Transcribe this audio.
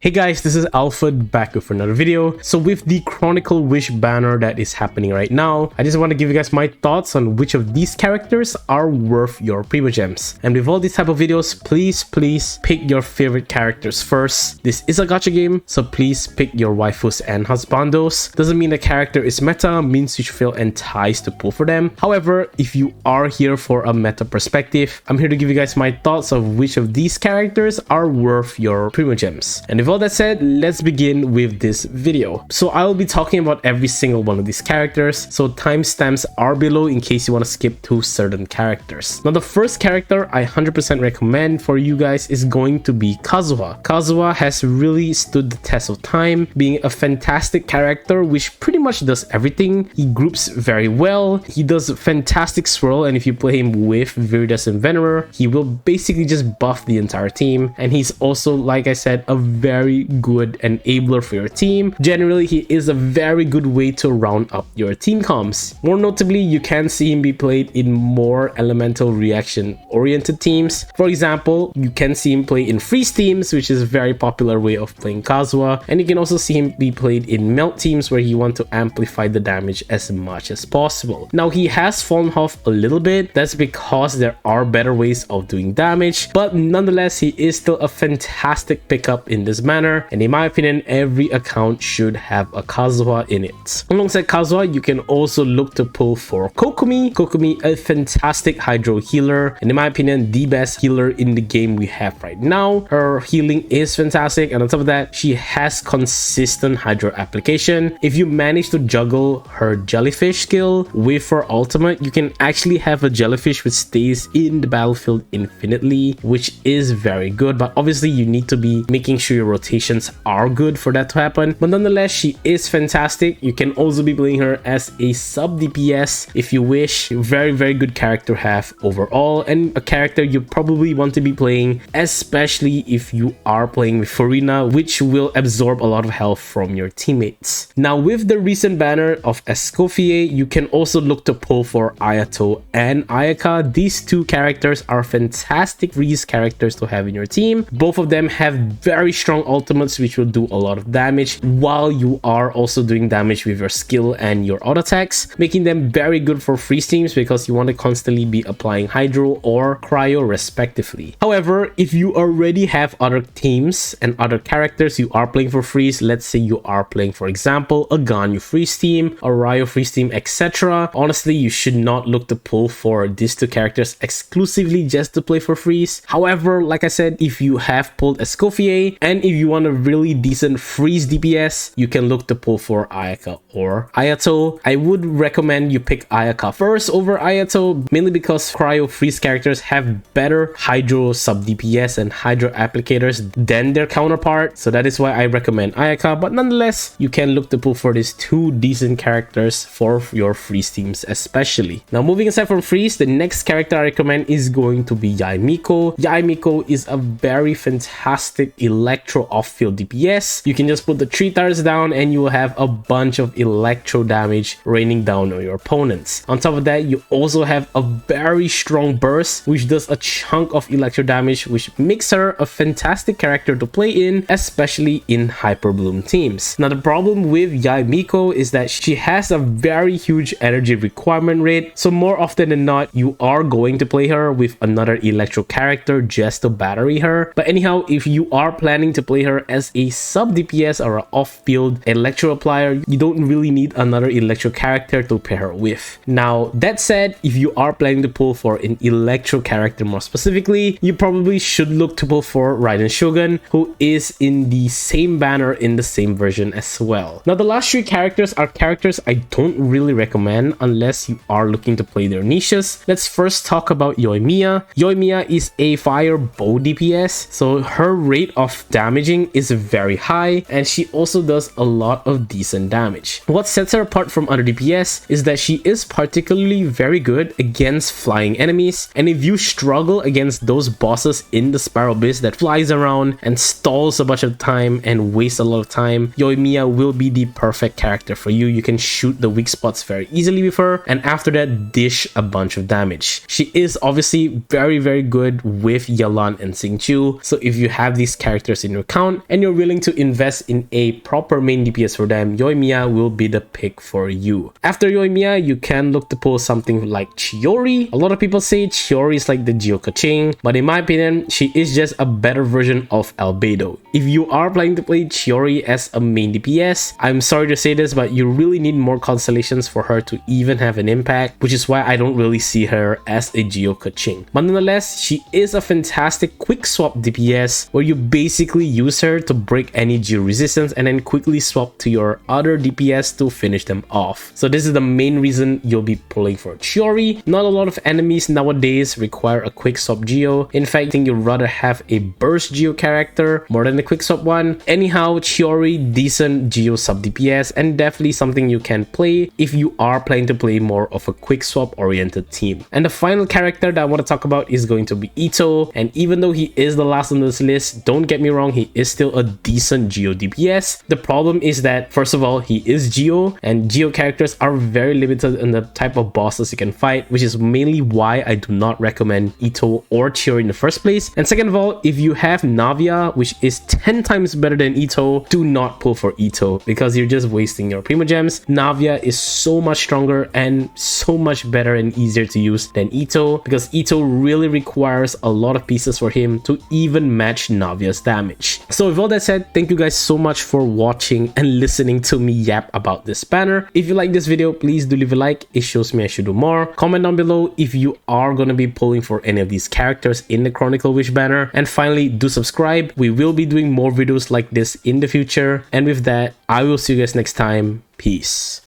Hey guys, this is Alfred back with another video. So with the Chronical Wish banner that is happening right now, I just want to give you guys my thoughts on which of these characters are worth your PRIMOGEMs. And with all these type of videos, please pick your favorite characters first. This is a gacha game, so please pick your waifus and husbandos. Doesn't mean the character is meta, means you should feel enticed to pull for them. However, if you are here for a meta perspective, I'm here to give you guys my thoughts of which of these characters are worth your PRIMOGEMs. And with all that said, let's begin with this video. So I'll be talking about every single one of these characters, so timestamps are below in case you want to skip to certain characters. Now the first character I 100% recommend for you guys is going to be Kazuha. Kazuha has really stood the test of time, being a fantastic character which pretty much does everything. He groups very well, he does fantastic swirl, and if you play him with Viridescent Venerer, he will basically just buff the entire team. And he's also, like I said, a very good enabler for your team. Generally, he is a very good way to round up your team comms. More notably, you can see him be played in more elemental reaction oriented teams. For example, you can see him play in freeze teams, which is a very popular way of playing Kazuha, and you can also see him be played in melt teams where you want to amplify the damage as much as possible. Now he has fallen off a little bit, that's because there are better ways of doing damage, but nonetheless he is still a fantastic pickup in this manner, and in my opinion every account should have a Kazuha in it. Alongside Kazuha, you can also look to pull for Kokomi. Kokomi, a fantastic hydro healer, and in my opinion the best healer in the game we have right now. Her healing is fantastic, and on top of that she has consistent hydro application. If you manage to juggle her jellyfish skill with her ultimate, you can actually have a jellyfish which stays in the battlefield infinitely, which is very good, but obviously you need to be making sure your rotations are good for that to happen. But nonetheless, she is fantastic. You can also be playing her as a sub DPS if you wish. Very good character to have overall, and a character you probably want to be playing, especially if you are playing with Furina, which will absorb a lot of health from your teammates. Now with the recent banner of Escoffier, you can also look to pull for Itto and Ayaka. These two characters are fantastic freeze characters to have in your team. Both of them have very strong ultimates which will do a lot of damage while you are also doing damage with your skill and your auto attacks, making them very good for freeze teams because you want to constantly be applying hydro or cryo respectively. However, if you already have other teams and other characters you are playing for freeze, let's say you are playing for example a Ganyu freeze team, a Ryo freeze team, etc., honestly you should not look to pull for these two characters exclusively just to play for freeze. However, like I said, if you have pulled Escoffier and if you want a really decent freeze DPS, you can look to pull for Ayaka or Ayato. I would recommend you pick Ayaka first over Ayato, mainly because cryo freeze characters have better hydro sub DPS and hydro applicators than their counterpart, so that is why I recommend Ayaka. But nonetheless, you can look to pull for these two decent characters for your freeze teams especially. Now moving aside from freeze, the next character I recommend is going to be Yae Miko. Yae Miko is a very fantastic electro off-field DPS. You can just put the 3 towers down and you will have a bunch of electro damage raining down on your opponents. On top of that, you also have a very strong burst which does a chunk of electro damage, which makes her a fantastic character to play in, especially in hyper bloom teams. Now the problem with Yae Miko is that she has a very huge energy requirement rate, so more often than not you are going to play her with another electro character just to battery her. But anyhow, if you are planning to play her as a sub DPS or an off-field electro applier, you don't really need another electro character to pair her with. Now that said, if you are planning to pull for an electro character more specifically, you probably should look to pull for Raiden Shogun, who is in the same banner in the same version as well. Now the last 3 characters are characters I don't really recommend unless you are looking to play their niches. Let's first talk about Yoimiya. Yoimiya is a fire bow DPS, so her rate of damaging is very high and she also does a lot of decent damage. What sets her apart from other DPS is that she is particularly very good against flying enemies, and if you struggle against those bosses in the Spiral Abyss that flies around and stalls a bunch of time and wastes a lot of time, Yoimiya will be the perfect character for you. You can shoot the weak spots very easily with her and after that dish a bunch of damage. She is obviously very good with Yalan and Xingqiu, so if you have these characters in your account and you're willing to invest in a proper main DPS for them, Yoimiya will be the pick for you. After Yoimiya, you can look to pull something like Chiori. A lot of people say Chiori is like the Geokaching, but in my opinion, she is just a better version of Albedo. If you are planning to play Chiori as a main DPS, I'm sorry to say this, but you really need more constellations for her to even have an impact, which is why I don't really see her as a Geokaching. But nonetheless, she is a fantastic quick swap DPS where you basically use her to break any Geo resistance and then quickly swap to your other DPS to finish them off. So this is the main reason you'll be pulling for Chiori. Not a lot of enemies nowadays require a quick swap Geo. In fact, I think you'd rather have a burst Geo character more than a quick swap one. Anyhow, Chiori, decent Geo sub DPS and definitely something you can play if you are planning to play more of a quick swap oriented team. And the final character that I want to talk about is going to be Itto, and even though he is the last on this list, don't get me wrong, he is still a decent Geo DPS. The problem is that first of all, he is Geo and Geo characters are very limited in the type of bosses you can fight, which is mainly why I do not recommend Itto or Chiori in the first place. And second of all, if you have Navia, which is 10 times better than Itto, do not pull for Itto because you're just wasting your Primogems. Navia is so much stronger and so much better and easier to use than Itto because Itto really requires a lot of pieces for him to even match Navia's damage. So with all that said, thank you guys so much for watching and listening to me yap about this banner. If you like this video, please do leave a like, it shows me I should do more. Comment down below if you are going to be pulling for any of these characters in the Chronicle Wish banner, and finally do subscribe. We will be doing more videos like this in the future, and with that I will see you guys next time. Peace.